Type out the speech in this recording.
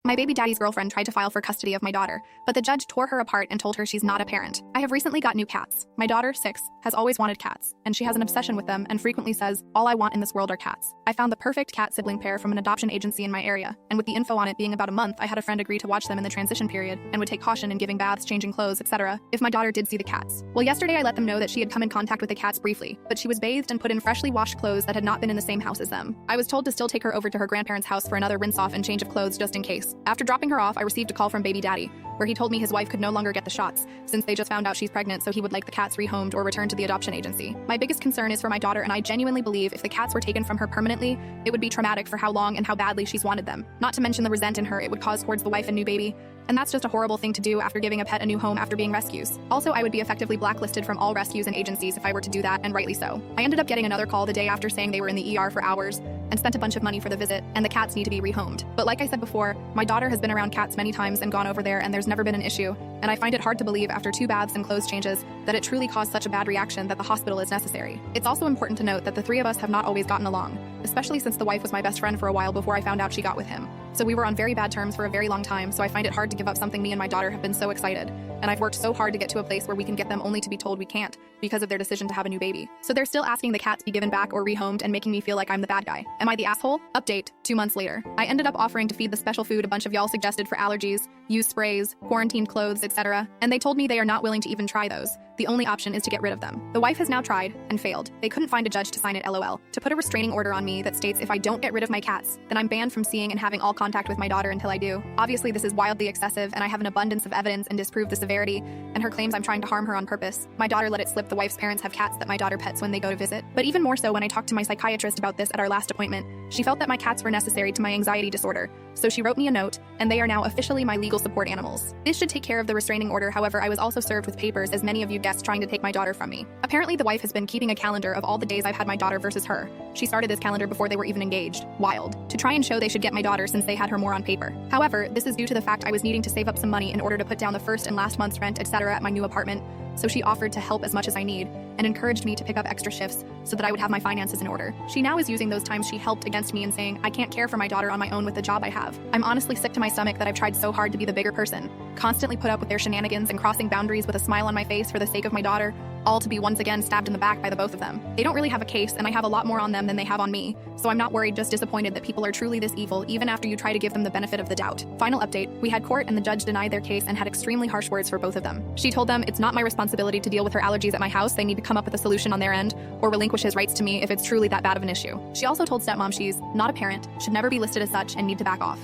My baby daddy's girlfriend tried to file for custody of my daughter, but the judge tore her apart and told her she's not a parent. I have recently got new cats. My daughter, 6, has always wanted cats, and she has an obsession with them and frequently says, "All I want in this world are cats." I found the perfect cat sibling pair from an adoption agency in my area, and with the info on it being about a month, I had a friend agree to watch them in the transition period and would take caution in giving baths, changing clothes, etc. if my daughter did see the cats. Well, yesterday I let them know that she had come in contact with the cats briefly, but she was bathed and put in freshly washed clothes that had not been in the same house as them. I was told to still take her over to her grandparents' house for another rinse-off and change of clothes just in case. After dropping her off, I received a call from baby daddy, where he told me his wife could no longer get the shots, since they just found out she's pregnant, so he would like the cats rehomed or returned to the adoption agency. My biggest concern is for my daughter, and I genuinely believe if the cats were taken from her permanently, it would be traumatic for how long and how badly she's wanted them. Not to mention the resent in her it would cause towards the wife and new baby, and that's just a horrible thing to do after giving a pet a new home after being rescues. Also, I would be effectively blacklisted from all rescues and agencies if I were to do that, and rightly so. I ended up getting another call the day after saying they were in the ER for hours and spent a bunch of money for the visit, and the cats need to be rehomed. But like I said before, my daughter has been around cats many times and gone over there, and there's never been an issue, and I find it hard to believe after 2 baths and clothes changes that it truly caused such a bad reaction that the hospital is necessary. It's also important to note that the 3 of us have not always gotten along, especially since the wife was my best friend for a while before I found out she got with him. So we were on very bad terms for a very long time, so I find it hard to give up something me and my daughter have been so excited. And I've worked so hard to get to a place where we can get them only to be told we can't because of their decision to have a new baby. So they're still asking the cats be given back or rehomed and making me feel like I'm the bad guy. Am I the asshole? Update, 2 months later. I ended up offering to feed the special food a bunch of y'all suggested for allergies, use sprays, quarantined clothes, etc. And they told me they are not willing to even try those. The only option is to get rid of them. The wife has now tried and failed. They couldn't find a judge to sign it, LOL. To put a restraining order on me that states if I don't get rid of my cats, then I'm banned from seeing and having all contact with my daughter until I do. Obviously, this is wildly excessive, and I have an abundance of evidence and disprove the severity, and her claims I'm trying to harm her on purpose. My daughter let it slip the wife's parents have cats that my daughter pets when they go to visit. But even more so when I talked to my psychiatrist about this at our last appointment, she felt that my cats were necessary to my anxiety disorder. So she wrote me a note, and they are now officially my legal support animals. This should take care of the restraining order. However, I was also served with papers as many of you guessed trying to take my daughter from me. Apparently, the wife has been keeping a calendar of all the days I've had my daughter versus her. She started this calendar before they were even engaged. Wild. To try and show they should get my daughter since they had her more on paper. However, this is due to the fact I was needing to save up some money in order to put down the first and last month's rent, etc. at my new apartment. So she offered to help as much as I need and encouraged me to pick up extra shifts so that I would have my finances in order. She now is using those times she helped against me and saying, I can't care for my daughter on my own with the job I have. I'm honestly sick to my stomach that I've tried so hard to be the bigger person, constantly put up with their shenanigans and crossing boundaries with a smile on my face for the sake of my daughter, all to be once again stabbed in the back by the both of them. They don't really have a case, and I have a lot more on them than they have on me, so I'm not worried, just disappointed that people are truly this evil even after you try to give them the benefit of the doubt. Final update, we had court and the judge denied their case and had extremely harsh words for both of them. She told them it's not my responsibility to deal with her allergies at my house, they need to come up with a solution on their end or relinquish his rights to me if it's truly that bad of an issue. She also told stepmom she's not a parent, should never be listed as such, and need to back off.